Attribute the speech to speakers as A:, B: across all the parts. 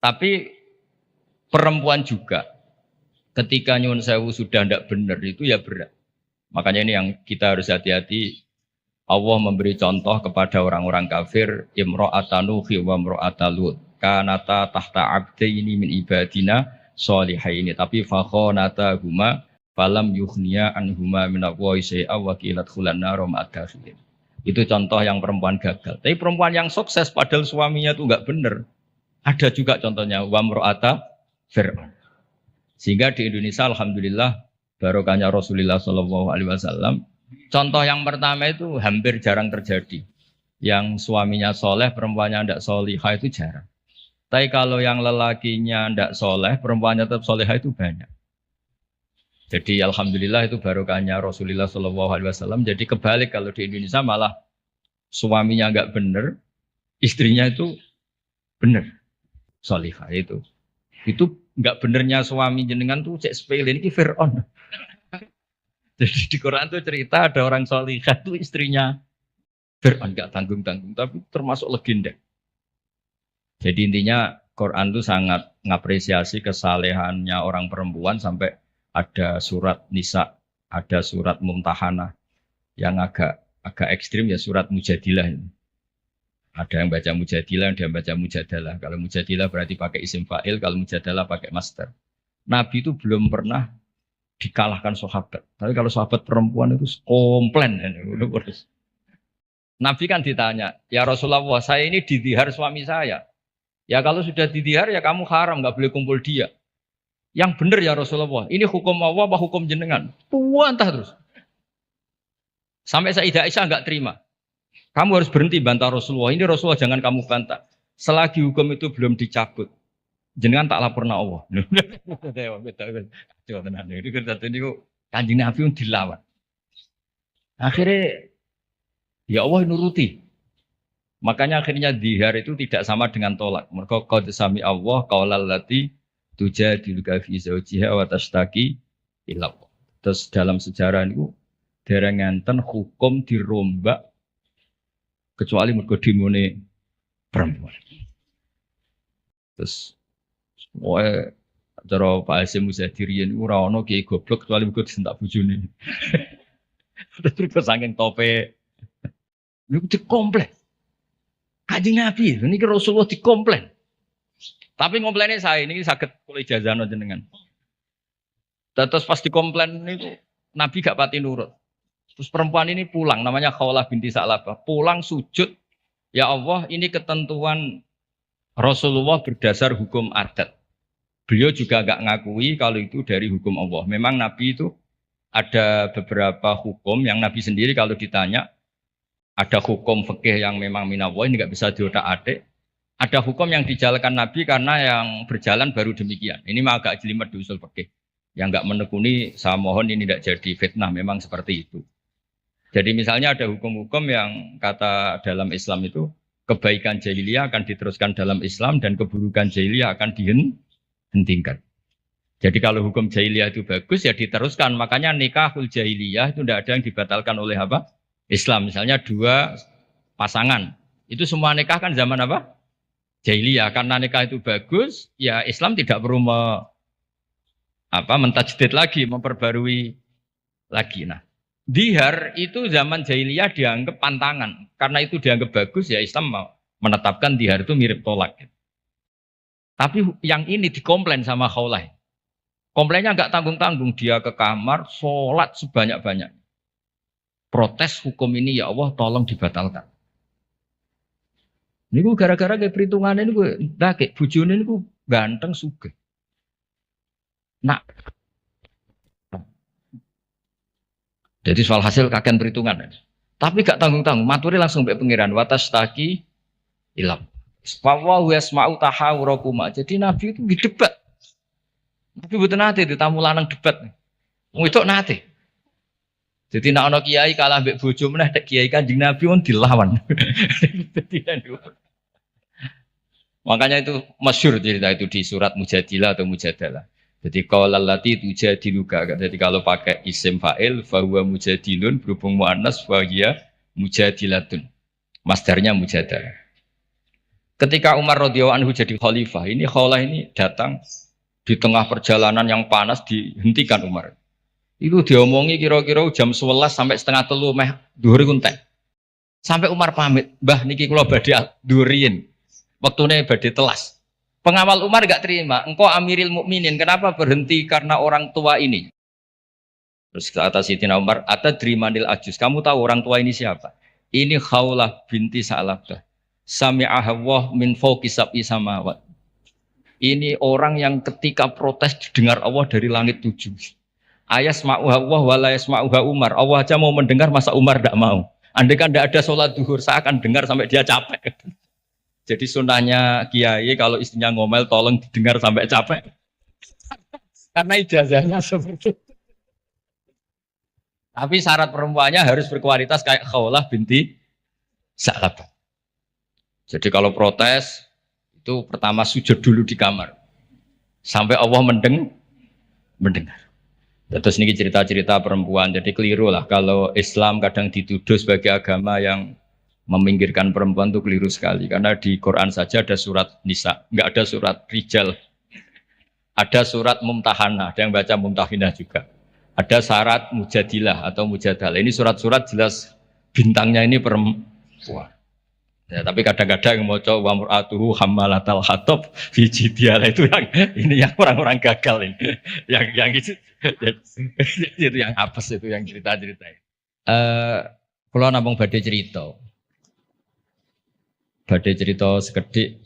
A: Tapi perempuan juga ketika nyuwun sewu sudah tidak benar itu ya berat. Makanya ini yang kita harus hati-hati. Allah memberi contoh kepada orang-orang kafir, imra'atan Nuhi wa imra'atan Lut. Kanata tahta abdaini min ibadina sholihaini. Tapi fakhonata huma falam yukhniya anhuma min Allahi syai'a wa qilat khulan nar ma'ad dakhilin. Itu contoh yang perempuan gagal. Tapi perempuan yang sukses padahal suaminya itu enggak benar. Ada juga contohnya wa imra'ata Fir'aun. Sehingga di Indonesia alhamdulillah barokahnya Rasulullah SAW. Contoh yang pertama itu hampir jarang terjadi. Yang suaminya soleh, perempuannya tidak solihah itu jarang. Tapi kalau yang lelakinya tidak soleh, perempuannya tetap solihah itu banyak. Jadi alhamdulillah itu barokahnya Rasulullah SAW. Jadi kebalik kalau di Indonesia malah suaminya nggak benar, istrinya itu benar solihah itu. Itu nggak benernya suami jenengan tuh cek sepele ini Fir'aun. Jadi di Quran tuh cerita ada orang solihah tuh istrinya Fir'aun, nggak tanggung-tanggung tapi termasuk legenda. Jadi intinya Quran tuh sangat ngapresiasi kesalehannya orang perempuan sampai ada surat Nisa, ada surat Mumtahanah yang agak ekstrim ya surat Mujadilah ini. Ada yang baca Mujadilah, ada yang baca Mujadalah. Kalau Mujadilah berarti pakai isim fa'il, kalau Mujadalah pakai masdar. Nabi itu belum pernah dikalahkan sahabat. Tapi kalau sahabat perempuan itu komplain. Nabi kan ditanya, ya Rasulullah, saya ini didihar suami saya. Ya kalau sudah didihar ya kamu haram, nggak boleh kumpul dia. Yang benar ya Rasulullah, ini hukum Allah apa hukum jenengan? Puantah terus. Sampai Sayyidah Aisyah nggak terima. Kamu harus berhenti bantah Rasulullah. Ini Rasulullah jangan kamu bantah. Selagi hukum itu belum dicabut, jenengan tak laporna Allah. Kanjeng Nabi dilawan. Akhirnya ya Allah nuruti. Makanya akhirnya dihar itu tidak sama dengan tolak. Mereka qad sami Allah qaulal lati tujadiluka fi zawjiha wa tashtaki ila Allah. Terus dalam sejarah itu dereng enten hukum dirombak kecuali mergo dimone perempuan. Terus wae cara Pak Hasyim Muzadirian ora ono kiai goblok kecuali mergo disentak bojone. Terus saking tope niku dikomplain. Kanjeng Nabi niki Rasulullah dikomplain. Tapi komplainnya saya ini saged kula ijazahno jenengan. Terus pas dikomplain niku Nabi gak pati nurut. Terus perempuan ini pulang, namanya Khawlah binti Sa'labah. Pulang sujud, ya Allah ini ketentuan Rasulullah berdasar hukum adat. Beliau juga gak ngakui kalau itu dari hukum Allah. Memang Nabi itu ada beberapa hukum yang Nabi sendiri kalau ditanya, ada hukum fikih yang memang minallah, ini gak bisa diotak-atik. Ada hukum yang dijalankan Nabi karena yang berjalan baru demikian. Ini mah agak jelimet di usul fikih. Yang gak menekuni, saya mohon ini tidak jadi fitnah, memang seperti itu. Jadi misalnya ada hukum-hukum yang kata dalam Islam itu kebaikan jahiliyah akan diteruskan dalam Islam dan keburukan jahiliyah akan dihentikan. Jadi kalau hukum jahiliyah itu bagus ya diteruskan. Makanya nikahul jahiliyah itu tidak ada yang dibatalkan oleh apa? Islam. Misalnya dua pasangan. Itu semua nikah kan zaman apa? Jahiliyah. Karena nikah itu bagus, ya Islam tidak perlu mentajdid lagi, memperbarui lagi. Nah, dihar itu zaman jahiliyah dianggap pantangan. Karena itu dianggap bagus, ya Islam mau menetapkan dihar itu mirip tolak. Tapi yang ini dikomplain sama Khawlah. Komplainnya nggak tanggung-tanggung. Dia ke kamar, sholat sebanyak-banyak. Protes hukum ini, ya Allah tolong dibatalkan. Ini gue gara-gara kayak perhitungan ini gue kayak bujune ini gue ganteng sugih. Nah, jadi soal hasil kakean perhitungan. Tapi gak tanggung-tanggung, maturi langsung mbek pengiran watastaki ilam. Wallahu yasma'u tahawurakuma. Jadi Nabi itu debat. Nabi mboten nate tamu lanang debat. Wong itu nate. Jadi nek ana kiai kalah mbek bojo meneh tek kiai Kanjeng Nabi on dilawan. Makanya itu masyhur cerita itu di surat Mujadilah atau Mujadalah. Jadi qaulal lati tujadiluka. Jadi kalau pakai isim fa'il fa huwa mujadilun berhubung muannas fa hiya mujadilatun. Masdarnya mujadalah. Ketika Umar radhiyallahu anhu jadi khalifah, ini Khawlah ini datang di tengah perjalanan yang panas dihentikan Umar. Itu diomongi kira-kira jam 11 sampai setengah telu meh dhuwur kuntek. Sampai Umar pamit, "Mbah niki kula badhe duriin. Waktune badhe telas." Pengawal Umar gak terima, "Engkau Amiril Mukminin, kenapa berhenti karena orang tua ini?" Terus kata Sayyidina Umar, "Atadri manil ajus." Kamu tahu orang tua ini siapa? Ini Khawlah binti Sa'labah. Sami'aha Allah min fawqi sab'i samawat. Ini orang yang ketika protes didengar Allah dari langit 7. Ayasma'uha Allah wa la yasma'uha Umar. Allah aja mau mendengar, masa Umar tidak mau? Andai kan tidak ada sholat duhur, saya akan dengar sampai dia capek. Jadi sunnahnya kiai kalau istrinya ngomel tolong didengar sampai capek. Karena ijazahnya seperti itu. Tapi syarat perempuannya harus berkualitas kayak Khawlah binti Sa'labah. Jadi kalau protes itu pertama sujud dulu di kamar. Sampai Allah mendengar. Terus ini cerita-cerita perempuan, jadi keliru lah kalau Islam kadang dituduh sebagai agama yang meminggirkan perempuan itu keliru sekali. Karena di Quran saja ada surat Nisa, nggak ada surat Rijal. Ada surat Mumtahanah, ada yang baca Mumtahinah juga. Ada syarat Mujadilah atau Mujadalah. Ini surat-surat jelas bintangnya ini perempuan. Ya, tapi kadang-kadang yang mau coba wamratuhu hammalatal hatab fi jidiala itu yang ini yang orang-orang gagal ini. Yang itu yang apes itu yang cerita-cerita. Kalau namung badhe cerita. Badhe cerita sekedhik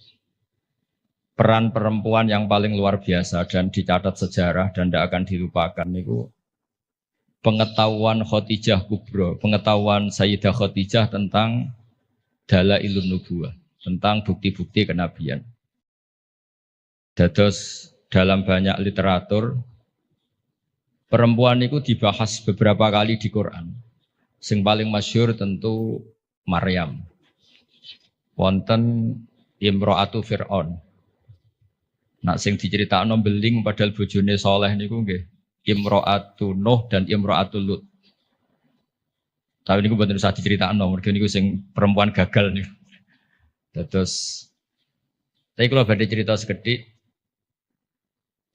A: peran perempuan yang paling luar biasa dan dicatat sejarah dan tidak akan dilupakan niku pengetahuan Khadijah Kubro, pengetahuan Sayyidah Khadijah tentang Dalailun Nubuwah, tentang bukti-bukti kenabian. Dados dalam banyak literatur perempuan itu dibahas beberapa kali di Quran. Sing paling masyhur tentu Maryam. Wonten Imro'atu Fir'aun. Nak sing diceritakno beling padahal bojone soleh niku nggih Imro'atu Nuh dan Imro'atu Lut. Tapi niku mboten usah diceritakno, mergo niku sing perempuan gagal niku. Terus tapi kalau badhe cerita sekedhik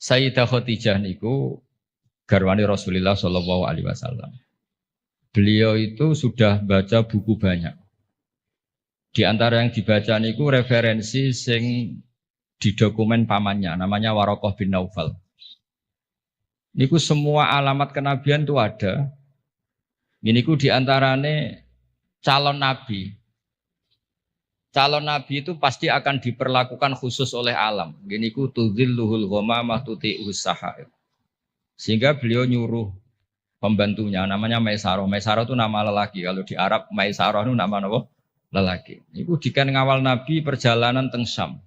A: Sayyidah Khadijah niku garwani Rasulullah Shallallahu alaihi wasallam. Beliau itu sudah baca buku banyak. Di antara yang dibaca niku referensi sing di dokumen pamannya, namanya Waraqah bin Naufal. Niku semua alamat kenabian itu ada. Ini ku diantarane calon nabi. Calon nabi itu pasti akan diperlakukan khusus oleh alam. Gini ku tudzilluhul ghamamah tuti'us sahaib. Sehingga beliau nyuruh pembantunya namanya Maisarah. Maisarah itu nama lelaki. Kalau di Arab Maisarah itu nama apa? Lelaki. Niku dikan ngawal nabi perjalanan teng Syam.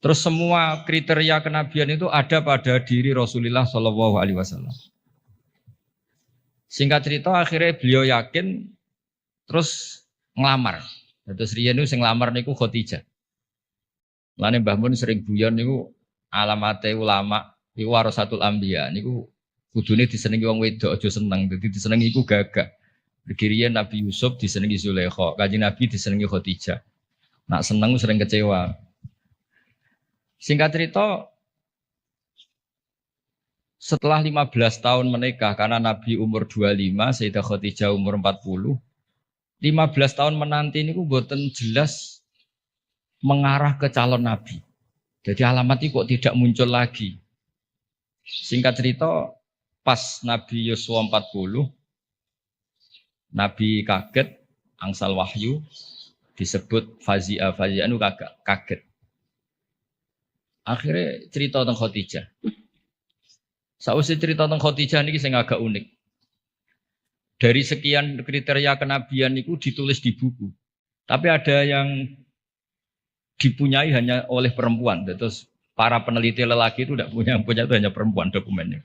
A: Terus semua kriteria kenabian itu ada pada diri Rasulullah Shallallahu alaihi wasallam. Singkat cerita akhirnya beliau yakin terus ngelamar. Terus riyen niku sing nglamar niku Khadijah. Lane Mbah Mun sering guyon niku alamate ulama iku warasatul anbiya niku kudune disenengi wong wedok aja seneng. Dadi disenengi iku gagah. Riyen Nabi Yusuf disenengi Zulaikha, Kanjeng Nabi disenengi Khadijah. Nak seneng sering kecewa. Singkat cerita setelah 15 tahun menikah, karena Nabi umur 25, Sayyidah Khadijah umur 40, 15 tahun menanti ini boten jelas mengarah ke calon Nabi. Jadi alamat itu kok tidak muncul lagi. Singkat cerita, pas Nabi Yusuf 40, Nabi kaget, angsal wahyu, disebut Fazia itu kaget. Akhirnya cerita tentang Khadijah. Sausé cerita tentang Khadijah ini sing agak unik. Dari sekian kriteria kenabian itu ditulis di buku. Tapi ada yang dipunyai hanya oleh perempuan. Terus para peneliti lelaki itu tidak punya itu hanya perempuan dokumennya.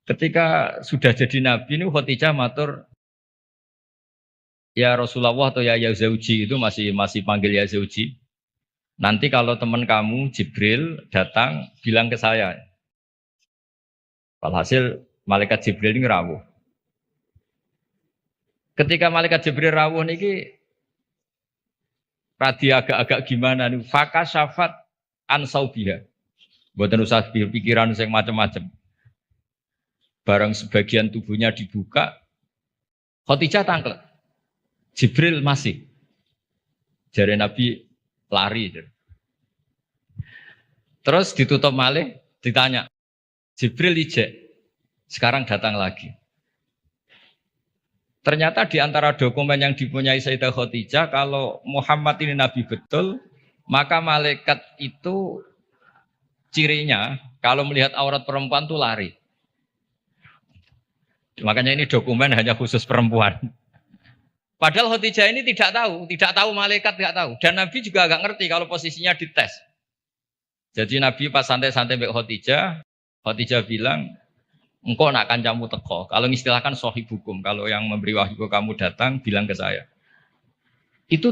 A: Ketika sudah jadi nabi ini Khadijah matur, ya Rasulullah atau ya Zauji itu masih panggil ya Zauji. Nanti kalau teman kamu Jibril datang bilang ke saya. Walhasil malaikat Jibril ini rawuh. Ketika malaikat Jibril rawuh niki radi agak-agak gimana nih? Fakashafat an saubiha. Mboten usah pikiran sing macam-macam. Barang sebagian tubuhnya dibuka, Khadijah tangklet. Jibril masih. Jari Nabi lari. Terus ditutup malih, ditanya. Jibril ijek. Sekarang datang lagi. Ternyata di antara dokumen yang dipunyai Sayyidah Khadijah, kalau Muhammad ini Nabi betul, maka malaikat itu cirinya, kalau melihat aurat perempuan itu lari. Makanya ini dokumen hanya khusus perempuan. Padahal Khadijah ini tidak tahu malaikat tidak tahu. Dan Nabi juga agak ngerti kalau posisinya dites. Jadi Nabi pas santai-santai mbek Khadijah bilang, engkau nak kancamu teko. Kalau mengistilahkan sohib hukum, kalau yang memberi wahyu kamu datang, bilang ke saya. Itu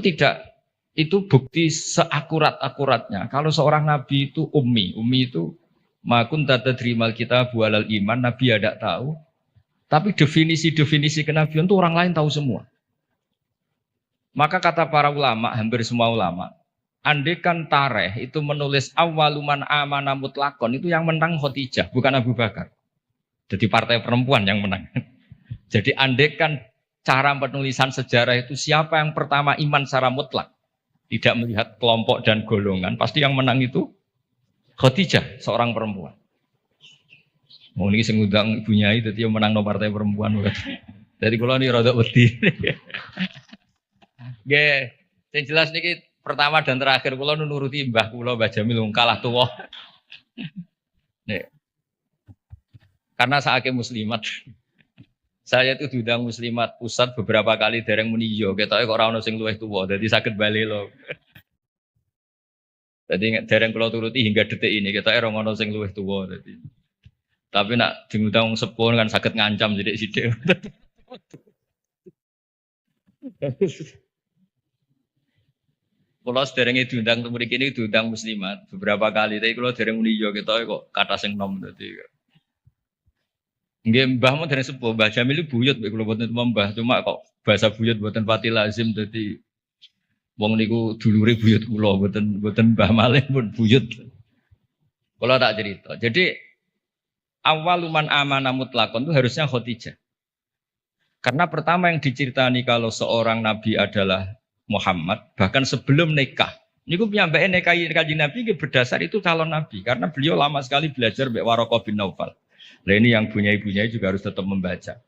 A: bukti seakurat-akuratnya. Kalau seorang nabi itu ummi itu makun tata terimal kita bualal iman, nabi ada tahu. Tapi definisi kenabian itu orang lain tahu semua. Maka kata para ulama, hampir semua ulama, andekan Tareh itu menulis awaluman amana mutlakon, itu yang menang Khadijah, bukan Abu Bakar. Jadi partai perempuan yang menang. Jadi andekan cara penulisan sejarah itu siapa yang pertama iman secara mutlak, tidak melihat kelompok dan golongan, pasti yang menang itu Khadijah, seorang perempuan. Mau ini sing ngundang ibunya itu dia menang no partai perempuan. Dari kula ini rada wedi. Nggih, sing jelas niki pertama dan terakhir kula nuruti mbah kula Mbah Jamil kalah tuwa. Nek karena saake muslimat. Saya itu diundang muslimat pusat beberapa kali dereng muni yo, ketoke kok ora ono sing luwih tuwa, dadi saged bali lho. Dadi dereng kula turuti hingga detik ini ketoke ora ono sing luwih tuwa dadi. Tapi nak diundang wong sepuh kan saged ngancam sithik-sithik. Kula sederenge diundang teng mriki ini diundang muslimat beberapa kali, tapi kula dereng muni yo ketoke kok kata sing nom dadi. Nggih mbah mun dereng sepuh, Mbah Jamil buyut mek kula boten mbah, cuma kok bahasa buyut boten pati lazim dadi wong niku dulure buyut kula boten mbah malih pun buyut. Kula tak cerita. Jadi awaluman amana mutlakon itu harusnya Khadijah. Karena pertama yang diceritani kalau seorang nabi adalah Muhammad, bahkan sebelum nikah. Niku piyambake nikahi Kanjeng Nabi berdasar itu calon nabi karena beliau lama sekali belajar mbek Waraqah bin Naufal. Nah ini yang bunyai-bunyai juga harus tetap membaca.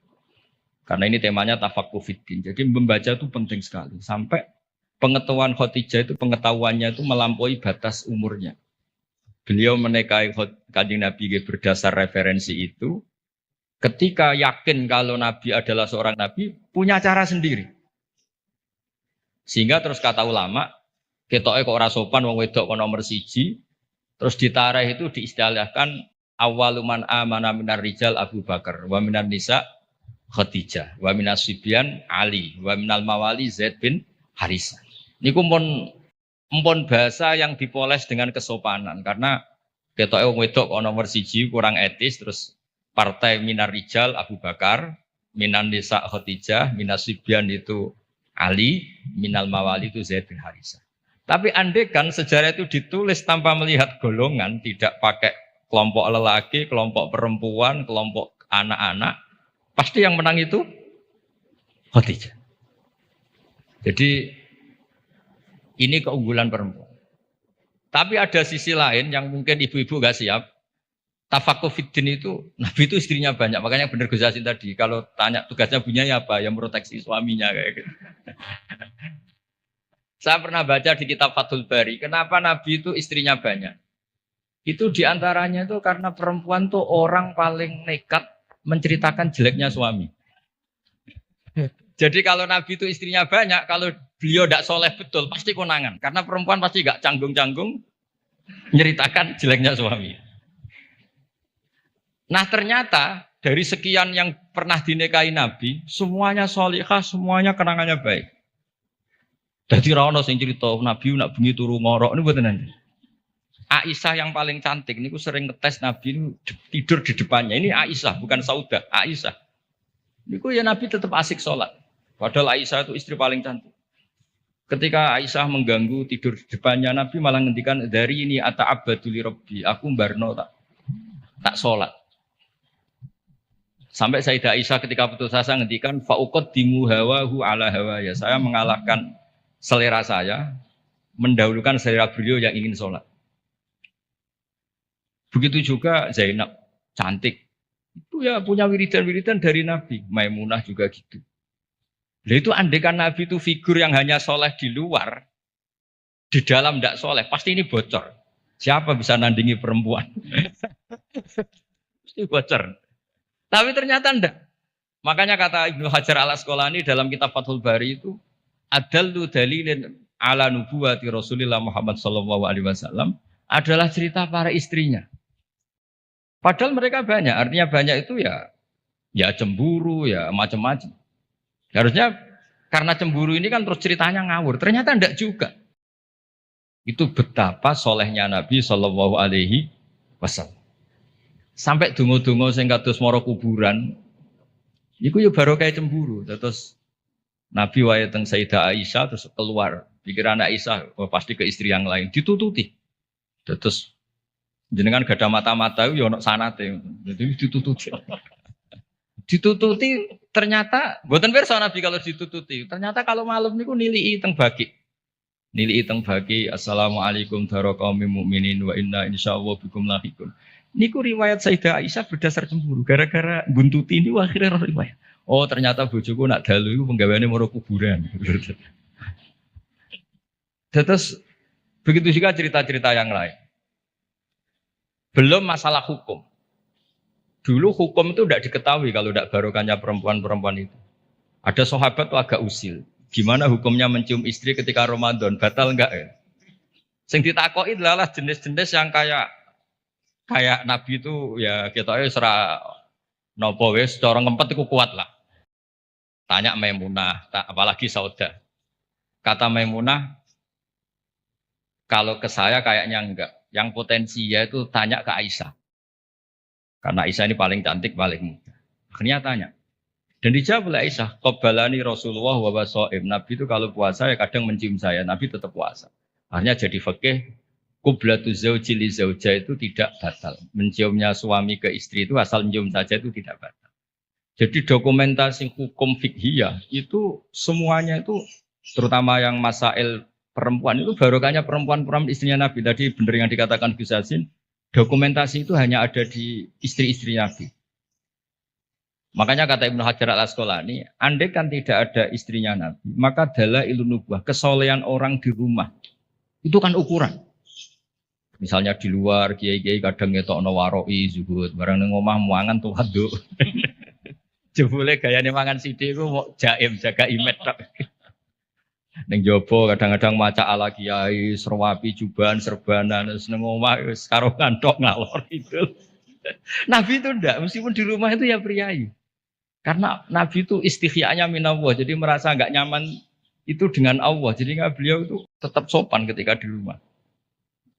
A: Karena ini temanya tafaqquh fiddin. Jadi membaca itu penting sekali. Sampai pengetahuan Khadijah itu pengetahuannya itu melampaui batas umurnya. Beliau menikahi Kanjeng Nabi berdasar referensi itu. Ketika yakin kalau Nabi adalah seorang Nabi, punya cara sendiri. Sehingga terus kata ulama, ketoke kok ora sopan wong wedok kok nomor 1, terus ditareh itu diistilahkan awaluman amana minar rijal Abu Bakar, wa minan nisa Khadijah, wa minas sibyan Ali, wa minal mawali Zaid bin Harisah. Niku empun bahasa yang dipoles dengan kesopanan karena ketoke wong wedok kok nomor 1 kurang etis, terus partai minar rijal Abu Bakar, minan nisa Khadijah, minas sibyan itu Ali, minal mawali itu Zaid bin Harisah. Tapi andekan sejarah itu ditulis tanpa melihat golongan, tidak pakai kelompok lelaki, kelompok perempuan, kelompok anak-anak, pasti yang menang itu Khadijah. Jadi ini keunggulan perempuan. Tapi ada sisi lain yang mungkin ibu-ibu gak siap. Tafaqquh fiddin itu, Nabi itu istrinya banyak. Makanya benar Gus Yasin tadi, kalau tanya tugasnya punya ya apa? Yang proteksi suaminya kayak gitu. Saya pernah baca di kitab Fathul Bari, kenapa Nabi itu istrinya banyak? Itu diantaranya itu karena perempuan tuh orang paling nekat menceritakan jeleknya suami. Jadi kalau Nabi itu istrinya banyak, kalau beliau tidak soleh betul, pasti konangan. Karena perempuan pasti gak canggung-canggung menceritakan jeleknya suami. Nah ternyata dari sekian yang pernah dinikahi Nabi, semuanya solihah, semuanya kenangannya baik. Jadi rano sing cerita Nabi nak bengi turu ngorok ini buatan nanti. Aisyah yang paling cantik ini sering ngetes Nabi ini tidur di depannya. Ini Aisyah bukan Saudah, Aisyah. Ini ya Nabi tetap asik sholat. Padahal Aisyah itu istri paling cantik. Ketika Aisyah mengganggu tidur di depannya Nabi malah ngendikan dari ini ata'abbadu li rabbi, aku mbarno tak salat. Sampai Sayyidah Aisyah ketika putus asa ngendikan fauqaddimu hawahu ala hawaya. Saya mengalahkan selera saya, mendahulukan selera beliau yang ingin sholat. Begitu juga Zainab, cantik. Itu ya punya wiridan-wiridan dari Nabi. Maimunah juga gitu. Nah itu andekan Nabi itu figur yang hanya soleh di luar, di dalam tidak soleh, pasti ini bocor. Siapa bisa nandingi perempuan? Pasti bocor. Tapi ternyata enggak. Makanya kata Ibnu Hajar al-Asqalani dalam kitab Fathul Bari itu, adallu dalilin ala nubuwati Rasulillah Muhammad sallallahu alaihi wasallam adalah cerita para istrinya. Padahal mereka banyak, artinya banyak itu ya cemburu, ya macam-macam. Harusnya karena cemburu ini kan terus ceritanya ngawur. Ternyata enggak juga. Itu betapa solehnya Nabi sallallahu alaihi wasallam. Sampai dungo-dungo sing kados mara kuburan, iku yo baru kayak cemburu. Terus Nabi wae teng Sayyidah Aisyah terus keluar. Pikiran Aisyah pasti ke istri yang lain, ditututi. Terus jenengan gak ada mata-mata yo ono sanate. Jadi ditututi. Ditututi ternyata mboten pirsa Nabi kalau ditututi. Ternyata kalau malam niku nilii teng baki. Nilii teng baki assalamualaikum warahmatullahi mukminin wa inna insyaallah bikum lahiqun. Niku riwayat Sayyidah Aisyah berdasar cemburu. Gara-gara buntuti ini akhirnya riwayat. Oh ternyata bojoku nak dalu iku penggaweane maro kuburan. Terus begitu juga cerita-cerita yang lain. Belum masalah hukum. Dulu hukum itu tidak diketahui kalau tidak barokahnya perempuan-perempuan itu. Ada sahabat tuh agak usil. Gimana hukumnya mencium istri ketika Ramadan? Batal enggak ya? Sing ditakoki adalah jenis-jenis yang kayak Nabi itu ya kita serah nopo wis cara ngempet itu kuat lah. Tanya Maimunah, apalagi Saudah. Kata Maimunah, kalau ke saya kayaknya enggak. Yang potensi ya itu tanya ke Aisyah. Karena Aisyah ini paling cantik, paling muda. Akhirnya tanya. Dan dijawab oleh Aisyah, qabbalani Rasulullah wa waso'im. Nabi itu kalau puasa ya kadang mencium saya, Nabi tetap puasa. Akhirnya jadi fikih, qublatu zauji li zaujah itu tidak batal. Menciumnya suami ke istri itu asal mencium saja itu tidak batal. Jadi dokumentasi hukum fikhiyah itu semuanya itu terutama yang masail perempuan itu barokahnya perempuan-perempuan istrinya Nabi. Tadi benar yang dikatakan Gus Yassin, dokumentasi itu hanya ada di istri-istri Nabi. Makanya kata Ibnu Hajar al-Asqalani, andai kan tidak ada istrinya Nabi, maka dalailun nubuwah, kesolehan orang di rumah. Itu kan ukuran. Misalnya di luar kiai-kiai kadang ngetokno waroi zuhud, barang ning omah muangan tuh haduk. Jebule gayane mangan sithik iku mau jaim jaga imet tok. Ning jaba kadang-kadang maca ala kiai, serwapi juban, serbanan, seneng omah wis karo kantok ngalor itu. Nabi itu ndak, meskipun di rumah itu ya priayi. Karena Nabi itu istighya'nya minallah, jadi merasa enggak nyaman itu dengan Allah. Jadi beliau itu tetap sopan ketika di rumah.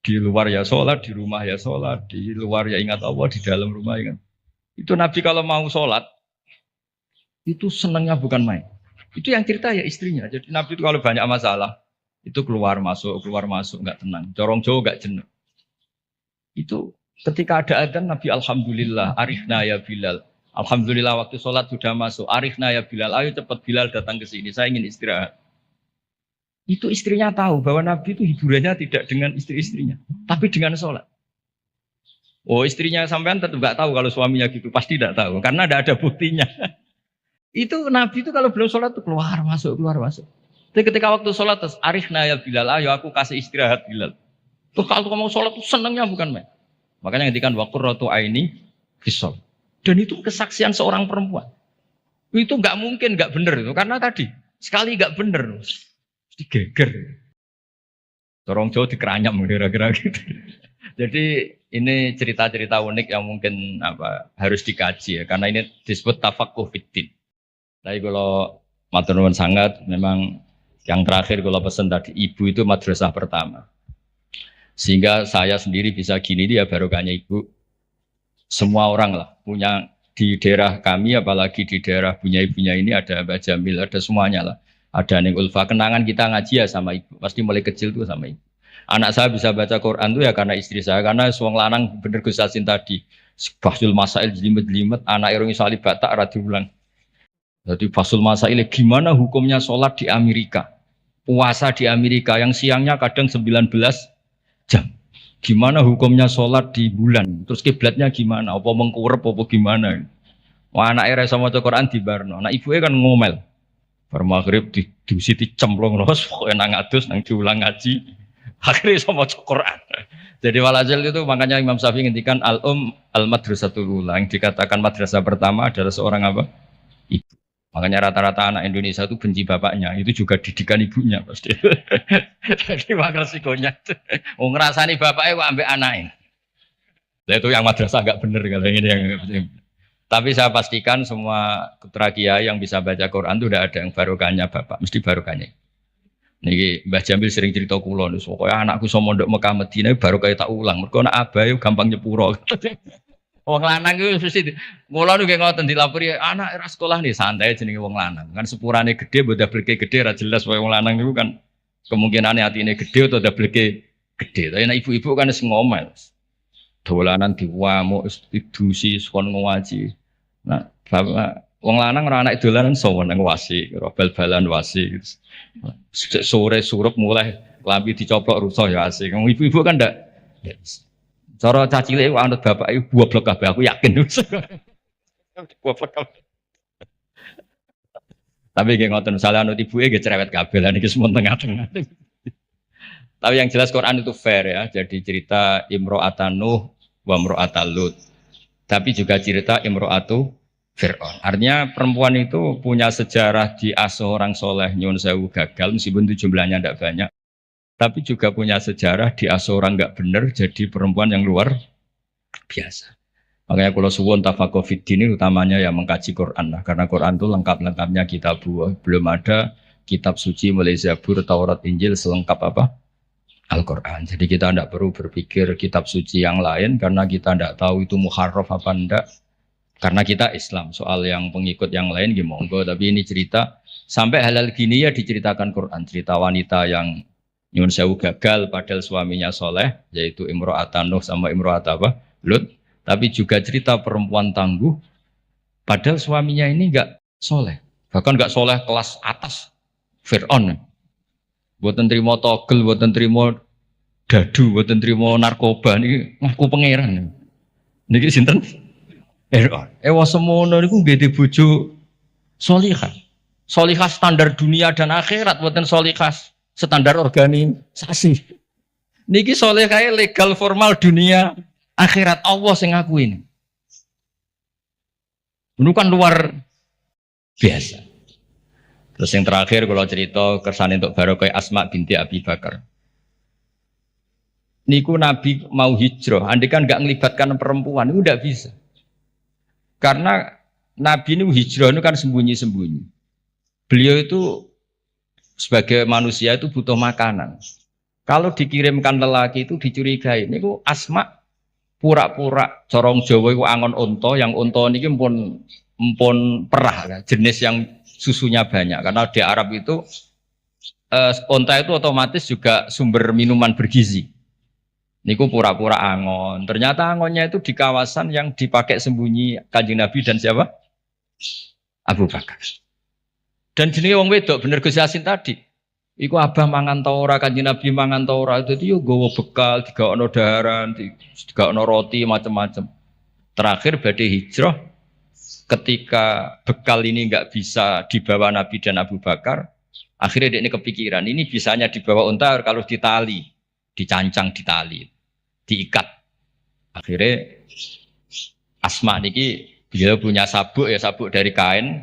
A: Di luar ya sholat, di rumah ya sholat, di luar ya ingat Allah, di dalam rumah ingat. Itu Nabi kalau mau sholat, itu senangnya bukan main. Itu yang cerita ya istrinya. Jadi Nabi itu kalau banyak masalah, itu keluar masuk, nggak tenang. Corong jauh nggak jenuh. Itu ketika ada adzan Nabi alhamdulillah, arifna ya Bilal. Alhamdulillah waktu sholat sudah masuk, arifna ya Bilal. Ayo cepat Bilal datang ke sini, saya ingin istirahat. Itu istrinya tahu bahwa Nabi itu hiburannya tidak dengan istri-istrinya, tapi dengan sholat. Oh istrinya sampean tetap nggak tahu kalau suaminya gitu, pasti tidak tahu karena tidak ada buktinya. Itu Nabi itu kalau belum sholat tuh keluar masuk. Tapi ketika waktu sholat terus arifna ya Bilal, ayo aku kasih istirahat Bilal. Tuh kalau mau sholat tuh senangnya bukan main. Makanya ngedikan waqurratu aini fisol. Dan itu kesaksian seorang perempuan. Itu nggak mungkin nggak benar itu karena tadi sekali nggak benar. Digeger. Corong Jawa dikeranyam kira-kira gitu. Jadi ini cerita-cerita unik yang mungkin harus dikaji ya karena ini disebut tafaqquh fiddin. Tapi kalau matur nuwun sangat memang yang terakhir kalau pesan tadi ibu itu madrasah pertama. Sehingga saya sendiri bisa gini dia barokahnya ibu. Semua orang lah punya di daerah kami apalagi di daerah Bunyai ini ada Mbak Jamil, ada semuanya lah. Ada ning ulfa kenangan kita ngaji ya sama ibu. Pasti mulai kecil tuh sama ibu. Anak saya bisa baca Quran tuh ya karena istri saya. Karena suang lanang bener Gus Yasin tadi. Fasul Masail jelimet-jelimet anak irungi salib batak ra diulang. Jadi Fasul Masail gimana hukumnya sholat di Amerika? Puasa di Amerika yang siangnya kadang 19 jam. Gimana hukumnya sholat di bulan? Terus kiblatnya gimana? Apa mengkurep apa gimana? Wah anak era sama Quran di Barno. Nah ibunya kan ngomel. Bar maghrib didusi dicemplung terus pokoknya nang adus nang diulang ngaji. Akhirnya sama Quran. Jadi walhasil itu makanya Imam Syafi'i ngendikan al-madrasatul ula yang dikatakan madrasah pertama adalah seorang apa? Ibu. Makanya rata-rata anak Indonesia itu benci bapaknya, itu juga didikan ibunya pasti. Jadi makanya resikonya. Oh ngerasani bapaknya kok ambek anaknya. Nah, itu yang madrasah agak bener kalau ini yang. Tapi saya pastikan semua putra kiai yang bisa baca Quran itu udah ada yang barokahnya bapak, mesti barokahnya. Niki Mbah Jamil sering cerita kula niku, pokoknya anakku sama mondok Mekah Madinah baru kayak tak ulang. Mergo anak abahe gampang nyepuro. Wong lanang iku mesti kula niku ngoten dilapori anak era sekolah nih santai jenenge wong lanang. Kan sepurane gede mbok dableke gede ra jelas wae wong lanang niku kan kemungkinane atine gede atau dableke gede. Tapi nek ibu-ibu kan wis ngomel. Dolanan diwamuk didusi kon ngaji. Nah, bapak wong lanang ora anak dolanan sowan nang wasi, bal-balan wasi. Sore surup mulai lambi dicoplok rusuh ya asik. Wong ibu-ibu kan ndak. Cara cacile kok anut bapak iku goblok kabeh aku yakin. Goblok kabeh. Tapi nggih ngoten misalnya anut ibuke nggih cerewet kabeh lan iki semua tengah-tengah. Tapi yang jelas Quran itu fair ya. Jadi cerita Imro'atan Nuh wa Imro'atan Lut. Tapi juga cerita Imro'atu Fir'aun. Artinya perempuan itu punya sejarah di asuh orang soleh nyun sewu gagal meskipun itu jumlahnya tidak banyak. Tapi juga punya sejarah di asuh orang nggak benar jadi perempuan yang luar biasa. Makanya kalau suwun tafaqquh fiddin ini utamanya ya mengkaji Quran lah. Karena Quran itu lengkap-lengkapnya kitab buah. Belum ada kitab suci mulai Zabur, Taurat, Injil selengkap apa? Al-Quran. Jadi kita tidak perlu berpikir kitab suci yang lain karena kita tidak tahu itu muharraf apa enggak. Karena kita Islam, soal yang pengikut yang lain gimana? Tapi ini cerita sampai halal gini ya diceritakan Quran. Cerita wanita yang nyun sewu gagal padahal suaminya soleh, yaitu Imro'atan Nuh sama Imro'at apa? Lut. Tapi juga cerita perempuan tangguh padahal suaminya ini enggak soleh. Bahkan enggak soleh kelas atas Fir'aun. Buatan terima togel, buatan terima dadu, buatan terima narkoba ini ngaku pangeran. Niki sinten? Ewa semono niku nggih bojo salihah. Salihah standar dunia dan akhirat, buatan salihah standar organisasi. Niki salihah legal formal dunia akhirat Allah sing ngakuin. Ini kan luar biasa. Terus yang terakhir kalau cerita kersane untuk Barokah Asma binti Abi Bakar. Niku Nabi mau hijrah, andai kan nggak melibatkan perempuan itu tidak bisa. Karena Nabi ini hijrah itu kan sembunyi-sembunyi. Beliau itu sebagai manusia itu butuh makanan. Kalau dikirimkan lelaki itu dicurigai. Niku Asma pura-pura corong Jawa itu angon onto, yang onto ini empun perah, jenis yang susunya banyak karena di Arab itu onta itu otomatis juga sumber minuman bergizi. Niku pura-pura angon. Ternyata angonnya itu di kawasan yang dipakai sembunyi Kanjeng Nabi dan siapa? Abu Bakar. Dan jenenge wong wedok bener Gus Yasin tadi. Iku abah mangan ta ora Kanjeng Nabi mangan ta ora. Dadi yo nggawa bekal, digawono daharan, digawono roti macam-macam. Terakhir badhe hijrah. Ketika bekal ini nggak bisa dibawa Nabi dan Abu Bakar, akhirnya dia ini kepikiran, ini bisanya dibawa unta kalau ditali, dicancang ditali, diikat. Akhirnya Asma niki beliau punya sabuk ya, sabuk dari kain,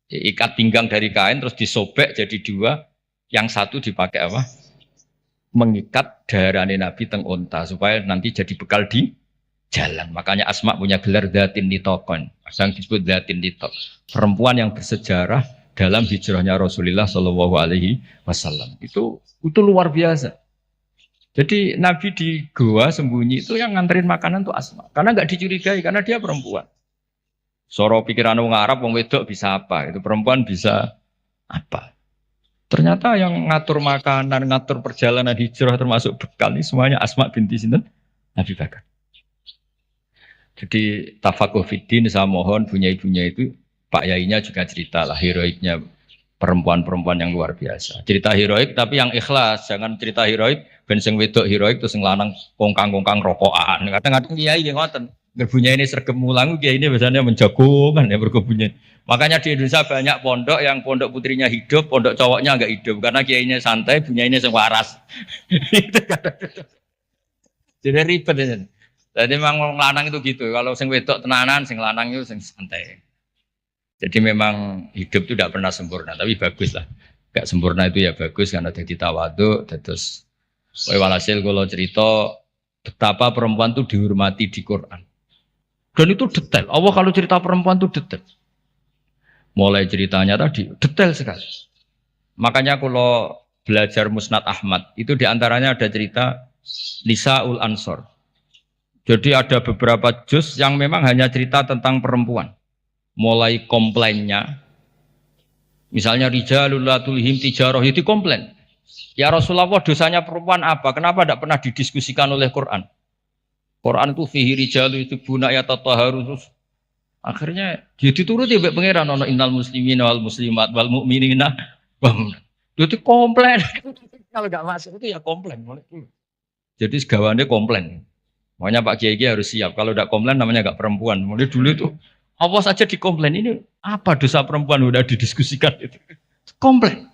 A: ikat pinggang dari kain, terus disobek jadi dua, yang satu dipakai apa? Mengikat darahnya Nabi teng unta supaya nanti jadi bekal di jalan. Makanya Asma punya gelar Dzatin Nitaqon. Yang disebut Dzatin Nitaq. Perempuan yang bersejarah dalam hijrahnya Rasulullah Shallallahu Alaihi Wasallam. Itu luar biasa. Jadi Nabi di goa sembunyi itu yang nganterin makanan tuh Asma. Karena nggak dicurigai karena dia perempuan. Soro pikiran orang Arab, orang wedok bisa apa? Itu perempuan bisa apa? Ternyata yang ngatur makanan, ngatur perjalanan hijrah termasuk bekal ini semuanya Asma binti sinten Abi Bakar. Jadi tafakuh fiddin saya mohon punya ibunya itu Pak Yainya juga cerita lah heroiknya perempuan-perempuan yang luar biasa. Cerita heroik tapi yang ikhlas, jangan cerita heroik ben sing wedok heroik terus sing lanang kongkang-kongkang rokokan. Kadang-kadang kiai nggih ngoten. Gerbunya ini sergem mulang, kiai ini biasanya menjagokan ya berkebunnya. Makanya di Indonesia banyak pondok yang pondok putrinya hidup, pondok cowoknya enggak hidup karena kiainya santai, bunyinya sing waras. Jadi ribet ya. Jadi memang lanang itu gitu. Kalau sing wedok tenanan, sing lanang itu sing santai. Jadi memang hidup itu tidak pernah sempurna, tapi bagus lah. Gak sempurna itu ya bagus karena jadi tawadhu. Terus, walhasil kalau cerita betapa perempuan itu dihormati di Quran. Dan itu detail. Allah kalau cerita perempuan itu detail. Mulai ceritanya tadi detail sekali. Makanya kalau belajar Musnad Ahmad itu diantaranya ada cerita Nisaul Ansor. Jadi ada beberapa juz yang memang hanya cerita tentang perempuan. Mulai komplainnya, misalnya rijalul la tulhim tijarah itu komplain. Ya Rasulullah dosanya perempuan apa? Kenapa tidak pernah didiskusikan oleh Quran? Quran itu fihi rijalu itu buna ya tataharus. Akhirnya dia dituruti oleh pangeran ono innal muslimina wal muslimat wal mu'minina. Itu komplain. Kalau nggak masuk itu ya komplain. Jadi segawannya komplain. Makanya Pak Kiai harus siap. Kalau tidak komplain namanya nggak perempuan. Mulai dulu itu apa saja dikomplain ini apa dosa perempuan udah didiskusikan itu. Komplain.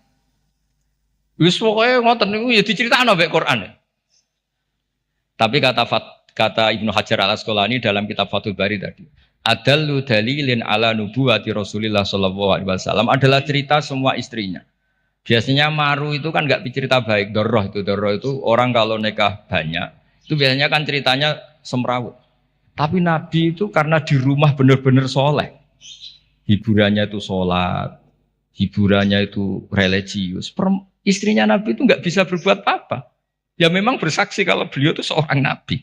A: Wis pokoknya ngoten niku ya diceritakno mek Quran. Tapi kata Ibnu Hajar Al Asqalani dalam kitab Fathul Bari tadi, adallu dalilin ala nubuwati Rasulillah sallallahu alaihi wasallam adalah cerita semua istrinya. Biasanya maru itu kan enggak cerita baik, doroh itu orang kalau nikah banyak itu biasanya kan ceritanya semrawut. Tapi Nabi itu karena di rumah benar-benar soleh, hiburannya itu sholat, hiburannya itu religius. Istrinya Nabi itu nggak bisa berbuat apa-apa. Ya memang bersaksi kalau beliau itu seorang Nabi.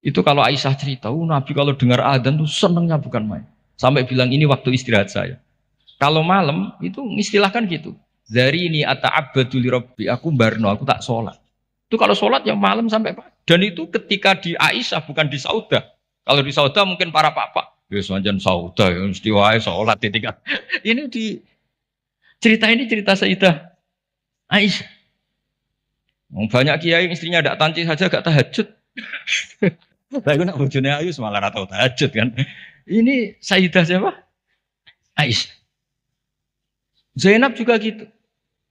A: Itu kalau Aisyah cerita, Nabi kalau dengar adzan tuh senengnya bukan main. Sampai bilang ini waktu istirahat saya. Kalau malam itu istilahkan gitu. Dari ini ata'abbadu li rabbi, aku barno, aku tak sholat. Itu kalau sholat yang malam sampai pagi. Dan itu ketika di Aisyah bukan di Saudah. Kalau di Saudah mungkin para papa, ya sanjan Saudah, ya mesti wae sholat ditinggal. Ini di cerita ini cerita Sayyidah Aisyah. Banyak kiai istrinya tidak tanci saja gak tahajud. Saya nak bojone Ayu malah ora tau tahajud kan. Ini Sayyidah siapa? Aisyah. Zainab juga gitu.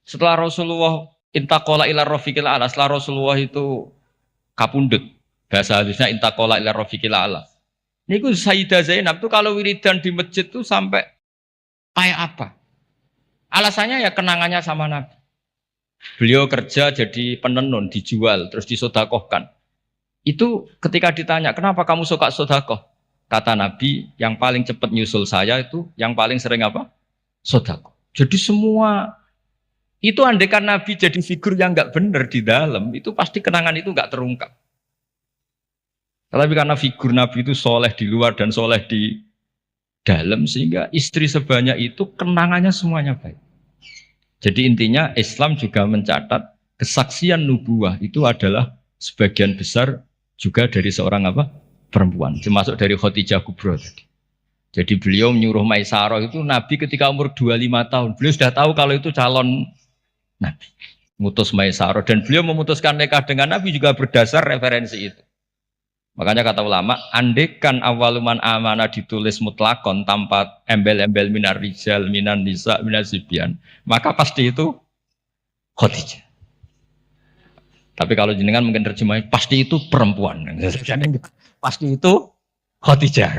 A: Setelah Rasulullah intaqala ila rafiqil a'la, setelah Rasulullah itu kapundhut. Bahasa hadisnya intaqala ila rafiqil a'la. Niku Sayyidah Zainab tuh kalau wiridan di masjid tuh sampai kayak apa? Alasannya ya kenangannya sama Nabi. Beliau kerja jadi penenun, dijual, terus disodakohkan. Itu ketika ditanya, kenapa kamu suka sodakoh? Kata Nabi, yang paling cepat nyusul saya itu, yang paling sering apa? Sodakoh. Jadi semua, itu andaikan Nabi jadi figur yang nggak benar di dalam, itu pasti kenangan itu nggak terungkap. Tapi karena figur Nabi itu soleh di luar dan soleh di dalam, sehingga istri sebanyak itu kenangannya semuanya baik. Jadi intinya Islam juga mencatat kesaksian nubuah itu adalah sebagian besar juga dari seorang apa? Perempuan, termasuk dari Khadijah Kubro tadi. Jadi beliau menyuruh Maisarah itu Nabi ketika umur 25 tahun. Beliau sudah tahu kalau itu calon Nabi. Mutus Maisarah dan beliau memutuskan nikah dengan Nabi juga berdasar referensi itu. Makanya kata ulama, andekan awaluman amanah ditulis mutlakon tanpa embel-embel minar rijal, minan nisa, minar sibyan, maka pasti itu Khadijah. Tapi kalau jenengan mungkin terjemahnya pasti itu perempuan. Pasti itu Khadijah.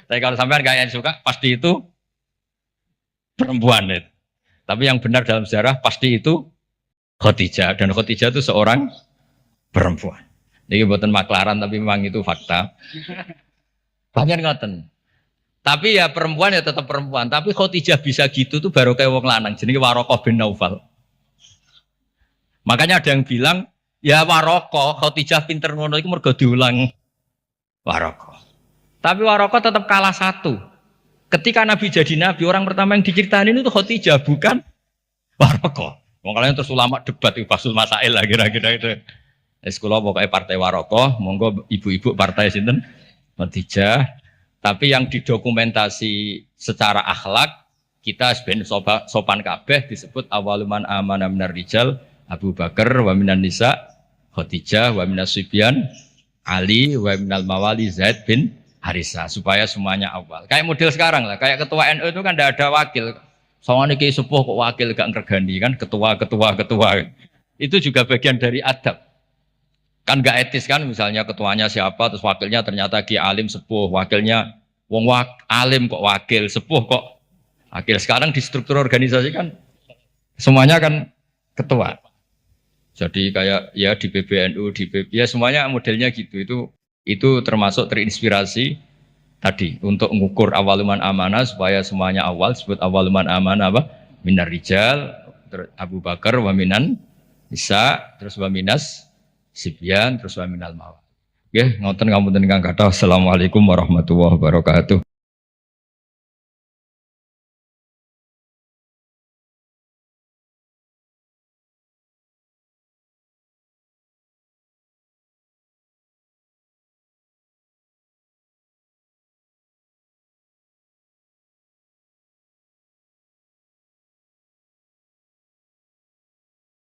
A: Tapi kalau sampean kayak yang suka, pasti itu perempuan. Tapi yang benar dalam sejarah pasti itu Khadijah. Dan Khadijah itu seorang perempuan. Ini buatan maklaran tapi memang itu fakta. Banyak ngoten. Tapi ya perempuan ya tetap perempuan. Tapi Khadijah bisa gitu tuh baru kayak wong lanang. Jadi Warokoh bin Naufal. Makanya ada yang bilang ya Warokoh Khadijah pinter ngono itu mergo diulang Warokoh. Tapi Warokoh tetap kalah satu. Ketika Nabi jadi Nabi, orang pertama yang diceritain itu Khadijah bukan Warokoh. Wong kalian terus ulama debat itu Fasul Masail lah kira-kira itu. Sekolah pokoknya partai Warokoh, monggo ibu-ibu partai sinten Khadijah. Tapi yang didokumentasi secara akhlak kita sebenarnya sopan kabeh disebut awaluman amana minar rijal Abu Bakar wa minan nisa Khadijah wa minas sibyan Ali wa minal mawali Zaid bin Harisa supaya semuanya awal. Kayak model sekarang lah, kayak ketua NU itu kan tidak ada wakil. Soalnya ki sepuh kok wakil gak ngergani kan ketua. Itu juga bagian dari adab. Kan gak etis kan misalnya ketuanya siapa terus wakilnya ternyata ki alim sepuh, wakilnya wong alim kok wakil, sepuh kok wakil. Sekarang di struktur organisasi kan semuanya kan ketua. Jadi kayak ya di PBNU, di PP, ya semuanya modelnya gitu. Itu termasuk terinspirasi tadi untuk mengukur awaluman amanah supaya semuanya awal disebut awaluman amanah apa? Minar rijal, Abu Bakar wa minan nisa, terus wa minas sibyan, terus wa minal mawal. Nggih, ngoten ngapunten ingkang kathah. Assalamualaikum warahmatullahi wabarakatuh.